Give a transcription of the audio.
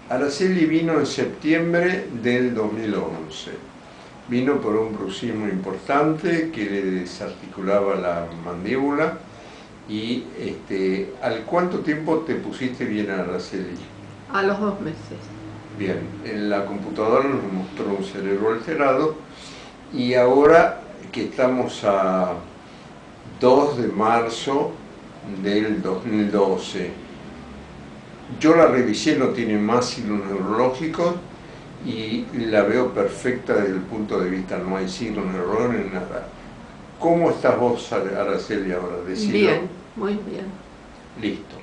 Araceli vino en septiembre del 2011. Vino por un bruxismo importante que le desarticulaba la mandíbula. Y ¿al cuánto tiempo te pusiste bien, Araceli? A los 2 meses. Bien, en la computadora nos mostró un cerebro alterado y ahora que estamos a 2 de marzo del 2012, yo la revisé, no tiene más signos neurológicos y la veo perfecta desde el punto de vista, no hay signos neurológicos ni nada. ¿Cómo estás vos, Araceli, ahora? Decilo. Bien, muy bien. Listo.